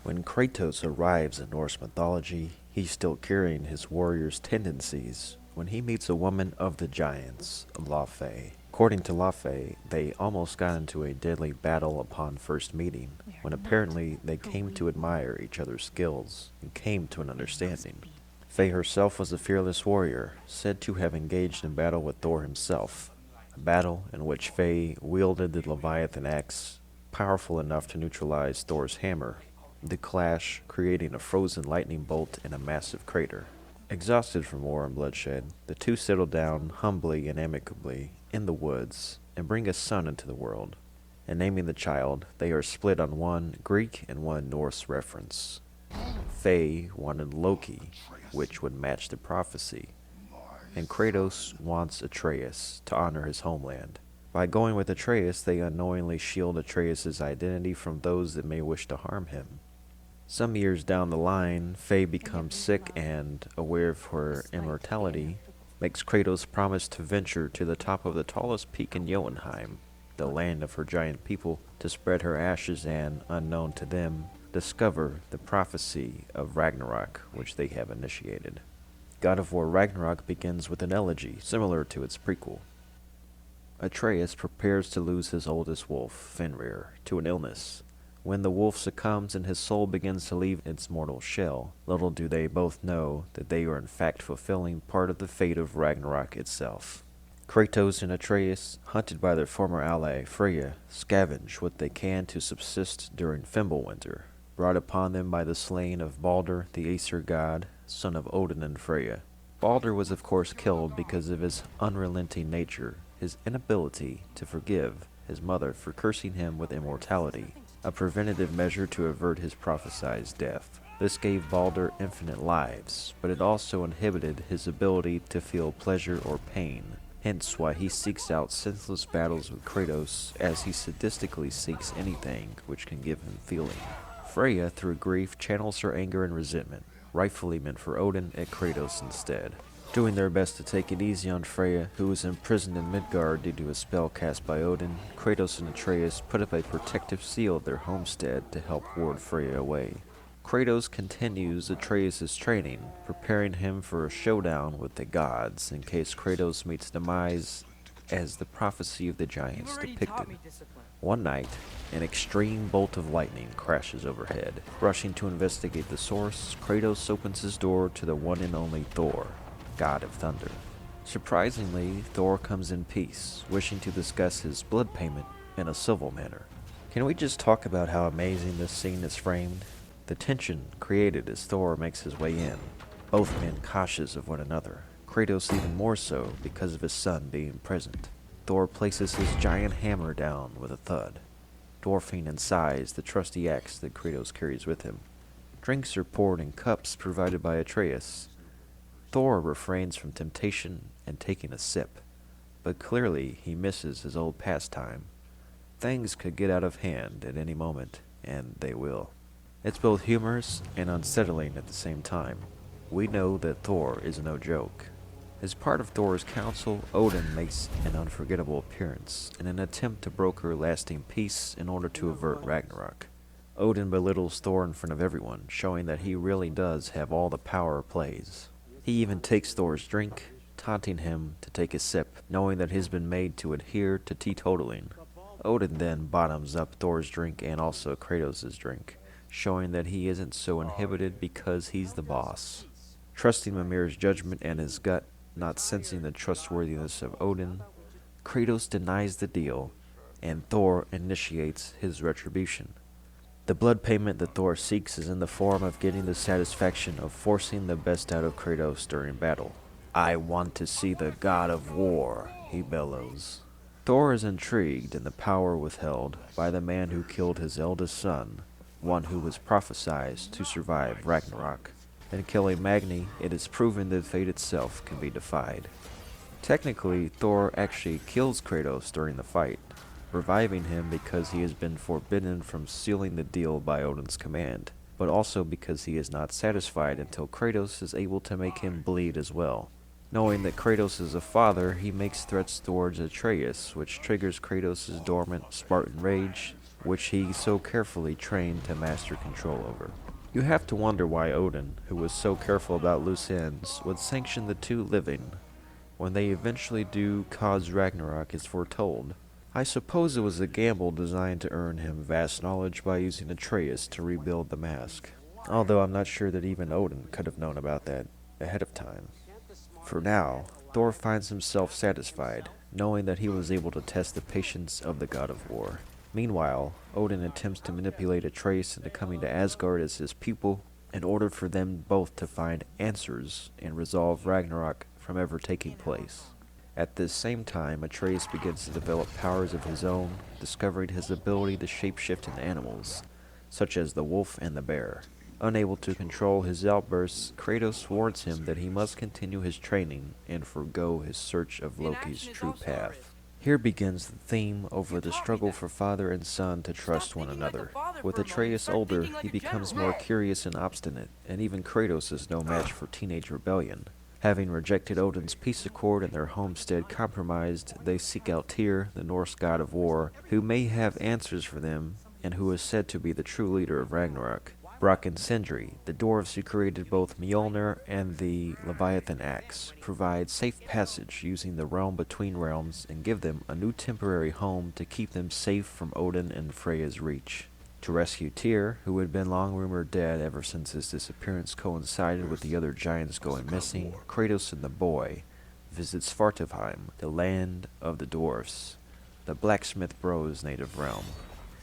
When Kratos arrives in Norse mythology, he's still carrying his warrior's tendencies when he meets a woman of the giants, Faye. According to Faye, they almost got into a deadly battle upon first meeting, when apparently they came to admire each other's skills and came to an understanding. Faye herself was a fearless warrior, said to have engaged in battle with Thor himself, a battle in which Faye wielded the Leviathan axe, powerful enough to neutralize Thor's hammer, the clash creating a frozen lightning bolt in a massive crater. Exhausted from war and bloodshed, the two settle down humbly and amicably in the woods and bring a son into the world. In naming the child, they are split on one Greek and one Norse reference. Faye wanted Loki, which would match the prophecy, and Kratos wants Atreus to honor his homeland. By going with Atreus, they unknowingly shield Atreus' identity from those that may wish to harm him. Some years down the line, Faye becomes sick and, aware of her immortality, makes Kratos promise to venture to the top of the tallest peak in Jotunheim, the land of her giant people, to spread her ashes and, unknown to them, discover the prophecy of Ragnarok, which they have initiated. God of War Ragnarok begins with an elegy similar to its prequel. Atreus prepares to lose his oldest wolf, Fenrir, to an illness. When the wolf succumbs and his soul begins to leave its mortal shell, little do they both know that they are in fact fulfilling part of the fate of Ragnarok itself. Kratos and Atreus, hunted by their former ally Freya, scavenge what they can to subsist during Fimbulwinter, brought upon them by the slaying of Balder, the Aesir god, son of Odin and Freya. Balder was of course killed because of his unrelenting nature, his inability to forgive his mother for cursing him with immortality, a preventative measure to avert his prophesied death. This gave Balder infinite lives, but it also inhibited his ability to feel pleasure or pain, hence why he seeks out senseless battles with Kratos as he sadistically seeks anything which can give him feeling. Freya, through grief, channels her anger and resentment, rightfully meant for Odin, at Kratos instead. Doing their best to take it easy on Freya, who was imprisoned in Midgard due to a spell cast by Odin, Kratos and Atreus put up a protective seal at their homestead to help ward Freya away. Kratos continues Atreus' training, preparing him for a showdown with the gods in case Kratos meets demise as the prophecy of the giants depicted. One night, an extreme bolt of lightning crashes overhead. Rushing to investigate the source, Kratos opens his door to the one and only Thor, God of Thunder. Surprisingly, Thor comes in peace, wishing to discuss his blood payment in a civil manner. Can we just talk about how amazing this scene is framed? The tension created as Thor makes his way in, both men cautious of one another, Kratos even more so because of his son being present. Thor places his giant hammer down with a thud, dwarfing in size the trusty axe that Kratos carries with him. Drinks are poured in cups provided by Atreus. Thor refrains from temptation and taking a sip, but clearly he misses his old pastime. Things could get out of hand at any moment, and they will. It's both humorous and unsettling at the same time. We know that Thor is no joke. As part of Thor's council, Odin makes an unforgettable appearance in an attempt to broker lasting peace in order to avert Ragnarok. Odin belittles Thor in front of everyone, showing that he really does have all the power plays. He even takes Thor's drink, taunting him to take a sip, knowing that he's been made to adhere to teetotaling. Odin then bottoms up Thor's drink and also Kratos' drink, showing that he isn't so inhibited because he's the boss. Trusting Mimir's judgment and his gut, not sensing the trustworthiness of Odin, Kratos denies the deal, and Thor initiates his retribution. The blood payment that Thor seeks is in the form of getting the satisfaction of forcing the best out of Kratos during battle. "I want to see the God of War," he bellows. Thor is intrigued in the power withheld by the man who killed his eldest son, one who was prophesied to survive Ragnarok. In killing Magni, it is proven that fate itself can be defied. Technically, Thor actually kills Kratos during the fight, reviving him because he has been forbidden from sealing the deal by Odin's command, but also because he is not satisfied until Kratos is able to make him bleed as well. Knowing that Kratos is a father, he makes threats towards Atreus, which triggers Kratos' dormant Spartan rage, which he so carefully trained to master control over. You have to wonder why Odin, who was so careful about loose ends, would sanction the two living when they eventually do cause Ragnarok is foretold. I suppose it was a gamble designed to earn him vast knowledge by using Atreus to rebuild the mask, although I'm not sure that even Odin could have known about that ahead of time. For now, Thor finds himself satisfied, knowing that he was able to test the patience of the God of War. Meanwhile, Odin attempts to manipulate Atreus into coming to Asgard as his pupil in order for them both to find answers and resolve Ragnarok from ever taking place. At this same time, Atreus begins to develop powers of his own, discovering his ability to shapeshift into animals, such as the wolf and the bear. Unable to control his outbursts, Kratos warns him that he must continue his training and forgo his search of Loki's true path. Here begins the theme over the struggle for father and son to trust one another. With Atreus older, he becomes more curious and obstinate, and even Kratos is no match for teenage rebellion. Having rejected Odin's peace accord and their homestead compromised, they seek out Tyr, the Norse god of war, who may have answers for them, and who is said to be the true leader of Ragnarok. Brok and Sindri, the dwarves who created both Mjolnir and the Leviathan axe, provide safe passage using the realm between realms and give them a new temporary home to keep them safe from Odin and Freya's reach. To rescue Tyr, who had been long rumored dead ever since his disappearance coincided with the other giants going missing, Kratos and the boy visit Svartalfheim, the land of the dwarfs, the blacksmith bros' native realm.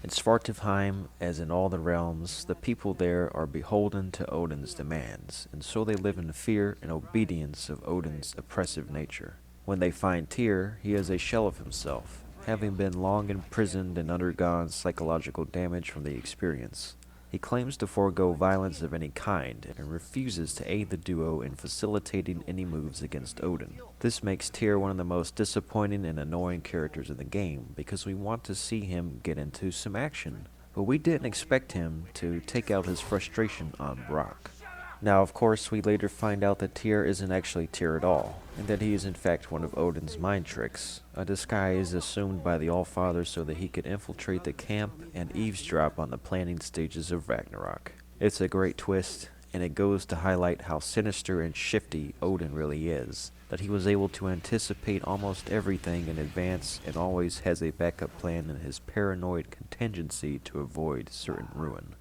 In Svartalfheim, as in all the realms, the people there are beholden to Odin's demands, and so they live in fear and obedience of Odin's oppressive nature. When they find Tyr, he is a shell of himself, having been long imprisoned and undergone psychological damage from the experience. He claims to forego violence of any kind and refuses to aid the duo in facilitating any moves against Odin. This makes Tyr one of the most disappointing and annoying characters in the game because we want to see him get into some action, but we didn't expect him to take out his frustration on Brok. Now, of course, we later find out that Tyr isn't actually Tyr at all, and that he is in fact one of Odin's mind tricks, a disguise assumed by the Allfather so that he could infiltrate the camp and eavesdrop on the planning stages of Ragnarok. It's a great twist, and it goes to highlight how sinister and shifty Odin really is, that he was able to anticipate almost everything in advance and always has a backup plan in his paranoid contingency to avoid certain ruin.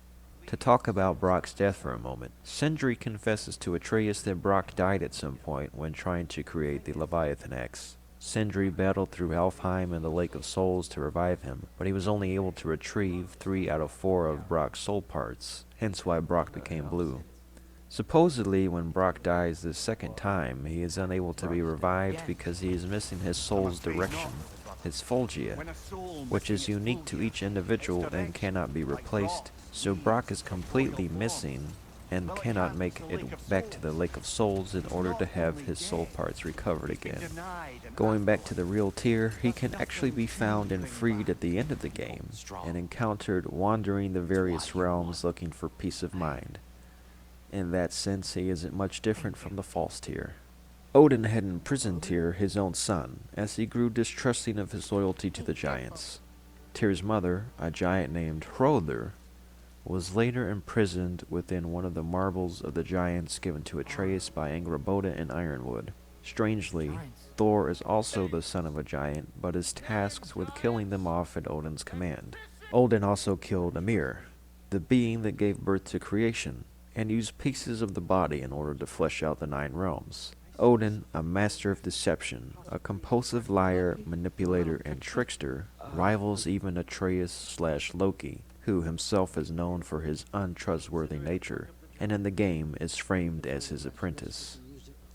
To talk about Brok's death for a moment, Sindri confesses to Atreus that Brok died at some point when trying to create the Leviathan axe. Sindri battled through Alfheim and the Lake of Souls to revive him, but he was only able to retrieve 3 out of 4 of Brok's soul parts, hence why Brok became blue. Supposedly, when Brok dies the second time, he is unable to be revived because he is missing his soul's direction, his Fulgia, which is unique to each individual and cannot be replaced, so Brok is completely missing and cannot make it back to the Lake of Souls in order to have his soul parts recovered again. Going back to the real Tyr, he can actually be found and freed at the end of the game, and encountered wandering the various realms looking for peace of mind. In that sense, he isn't much different from the false Tyr. Odin had imprisoned Tyr, his own son, as he grew distrusting of his loyalty to the giants. Tyr's mother, a giant named Hroldur, was later imprisoned within one of the marbles of the giants given to Atreus by Angrboda and Ironwood. Strangely, Thor is also the son of a giant, but is tasked with killing them off at Odin's command. Odin also killed Ymir, the being that gave birth to creation, and used pieces of the body in order to flesh out the 9 realms. Odin, a master of deception, a compulsive liar, manipulator, and trickster, rivals even Atreus/Loki, who himself is known for his untrustworthy nature, and in the game is framed as his apprentice.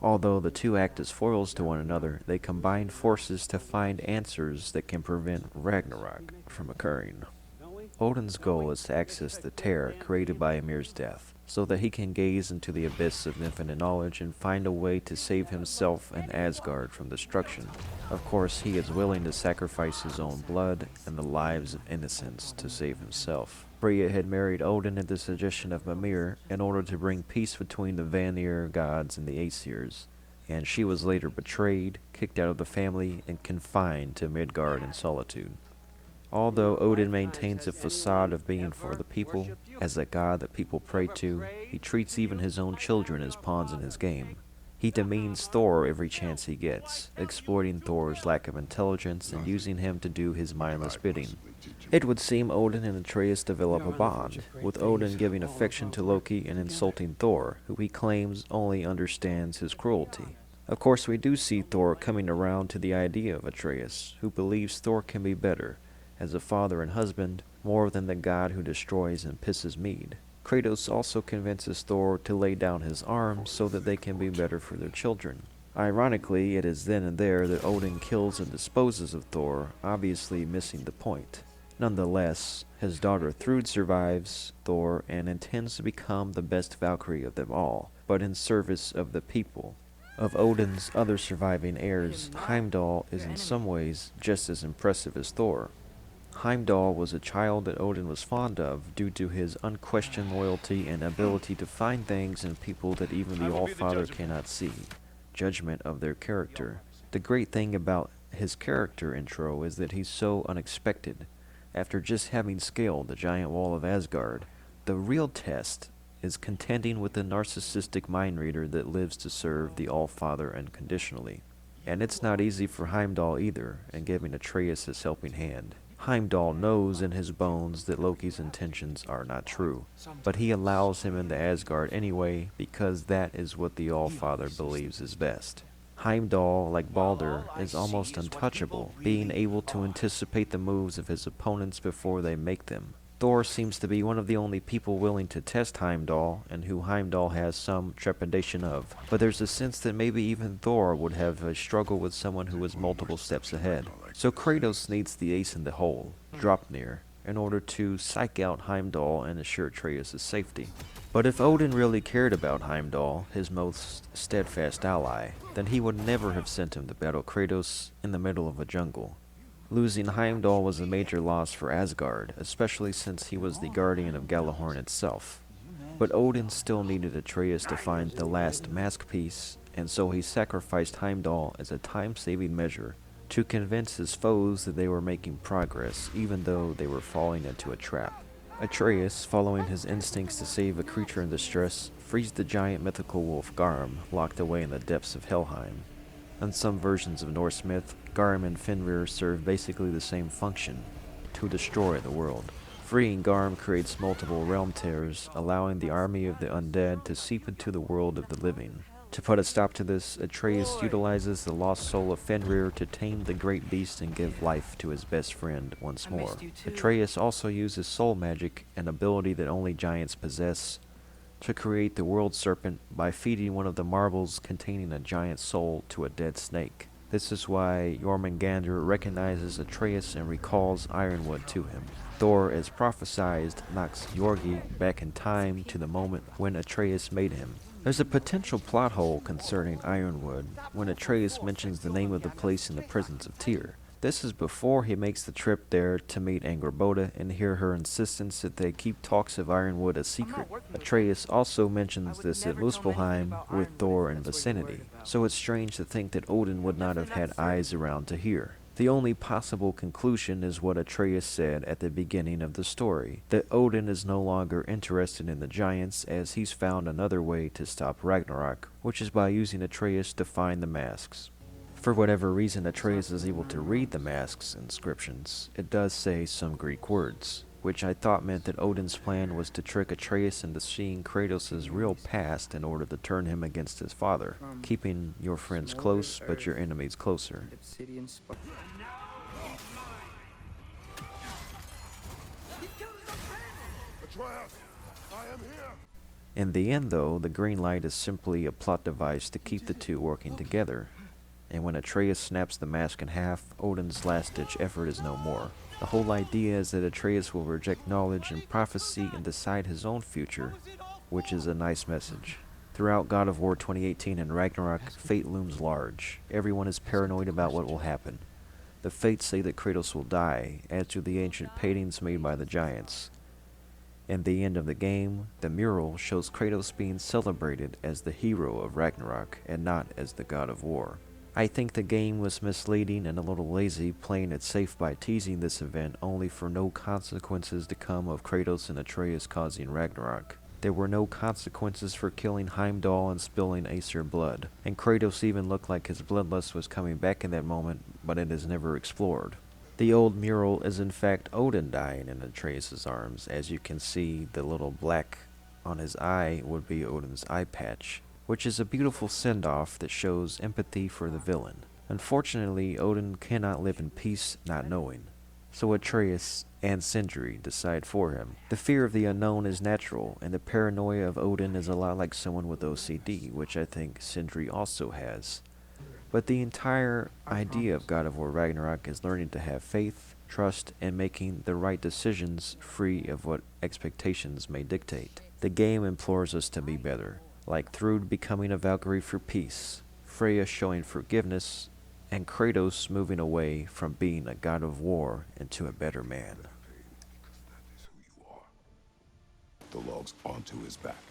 Although the two act as foils to one another, they combine forces to find answers that can prevent Ragnarok from occurring. Odin's goal is to access the terror created by Ymir's death, so that he can gaze into the abyss of infinite knowledge and find a way to save himself and Asgard from destruction. Of course, he is willing to sacrifice his own blood and the lives of innocents to save himself. Freya had married Odin at the suggestion of Mimir in order to bring peace between the Vanir gods and the Aesirs, and she was later betrayed, kicked out of the family, and confined to Midgard in solitude. Although Odin maintains a facade of being for the people, as a god that people pray to, he treats even his own children as pawns in his game. He demeans Thor every chance he gets, exploiting Thor's lack of intelligence and using him to do his mindless bidding. It would seem Odin and Atreus develop a bond, with Odin giving affection to Loki and insulting Thor, who he claims only understands his cruelty. Of course, we do see Thor coming around to the idea of Atreus, who believes Thor can be better, as a father and husband, more than the god who destroys and pisses mead. Kratos also convinces Thor to lay down his arms so that they can be better for their children. Ironically, it is then and there that Odin kills and disposes of Thor, obviously missing the point. Nonetheless, his daughter Thrud survives Thor and intends to become the best Valkyrie of them all, but in service of the people. Of Odin's other surviving heirs, Heimdall is in some ways just as impressive as Thor. Heimdall was a child that Odin was fond of due to his unquestioned loyalty and ability to find things in people that even the Allfather cannot see. Judgment of their character. The great thing about his character intro is that he's so unexpected. After just having scaled the giant wall of Asgard, the real test is contending with the narcissistic mind reader that lives to serve the Allfather unconditionally. And it's not easy for Heimdall either, in giving Atreus his helping hand. Heimdall knows in his bones that Loki's intentions are not true, but he allows him into Asgard anyway because that is what the Allfather believes is best. Heimdall, like Balder, is almost untouchable, being able to anticipate the moves of his opponents before they make them. Thor seems to be one of the only people willing to test Heimdall, and who Heimdall has some trepidation of. But there's a sense that maybe even Thor would have a struggle with someone who is multiple steps ahead. So Kratos needs the ace in the hole, Draupnir, in order to psych out Heimdall and assure Atreus' safety. But if Odin really cared about Heimdall, his most steadfast ally, then he would never have sent him to battle Kratos in the middle of a jungle. Losing Heimdall was a major loss for Asgard, especially since he was the guardian of Gjallarhorn itself. But Odin still needed Atreus to find the last mask piece, and so he sacrificed Heimdall as a time-saving measure to convince his foes that they were making progress, even though they were falling into a trap. Atreus, following his instincts to save a creature in distress, frees the giant mythical wolf Garm, locked away in the depths of Helheim. In some versions of Norse myth, Garm and Fenrir serve basically the same function, to destroy the world. Freeing Garm creates multiple realm tears, allowing the army of the undead to seep into the world of the living. To put a stop to this, Atreus utilizes the lost soul of Fenrir to tame the great beast and give life to his best friend once more. Atreus also uses soul magic, an ability that only giants possess, to create the world serpent by feeding one of the marbles containing a giant soul to a dead snake. This is why Jormungandr recognizes Atreus and recalls Ironwood to him. Thor, as prophesied, knocks Jorgi back in time to the moment when Atreus made him. There's a potential plot hole concerning Ironwood when Atreus mentions the name of the place in the presence of Tyr. This is before he makes the trip there to meet Angrboda and hear her insistence that they keep talks of Ironwood a secret. Atreus also mentions this at Muspelheim with Thor in vicinity, so it's strange to think that Odin would not have had eyes around to hear. The only possible conclusion is what Atreus said at the beginning of the story, that Odin is no longer interested in the giants as he's found another way to stop Ragnarok, which is by using Atreus to find the masks. For whatever reason Atreus is able to read the mask's inscriptions, it does say some Greek words, which I thought meant that Odin's plan was to trick Atreus into seeing Kratos' real past in order to turn him against his father, keeping your friends close but your enemies closer. In the end though, the green light is simply a plot device to keep the two working together. And when Atreus snaps the mask in half, Odin's last-ditch effort is no more. The whole idea is that Atreus will reject knowledge and prophecy and decide his own future, which is a nice message. Throughout God of War 2018 and Ragnarok, fate looms large. Everyone is paranoid about what will happen. The fates say that Kratos will die, as do the ancient paintings made by the giants. In the end of the game, the mural shows Kratos being celebrated as the hero of Ragnarok and not as the god of war. I think the game was misleading and a little lazy, playing it safe by teasing this event only for no consequences to come of Kratos and Atreus causing Ragnarok. There were no consequences for killing Heimdall and spilling Aesir blood, and Kratos even looked like his bloodlust was coming back in that moment, but it is never explored. The old mural is in fact Odin dying in Atreus' arms. As you can see, the little black on his eye would be Odin's eye patch, which is a beautiful send-off that shows empathy for the villain. Unfortunately, Odin cannot live in peace not knowing, so Atreus and Sindri decide for him. The fear of the unknown is natural, and the paranoia of Odin is a lot like someone with OCD, which I think Sindri also has. But the entire idea of God of War Ragnarok is learning to have faith, trust, and making the right decisions free of what expectations may dictate. The game implores us to be better, like Thrud becoming a Valkyrie for peace, Freya showing forgiveness, and Kratos moving away from being a god of war into a better man. The logs onto his back,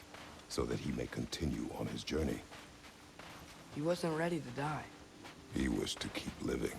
so that he may continue on his journey. He wasn't ready to die. He wished to keep living.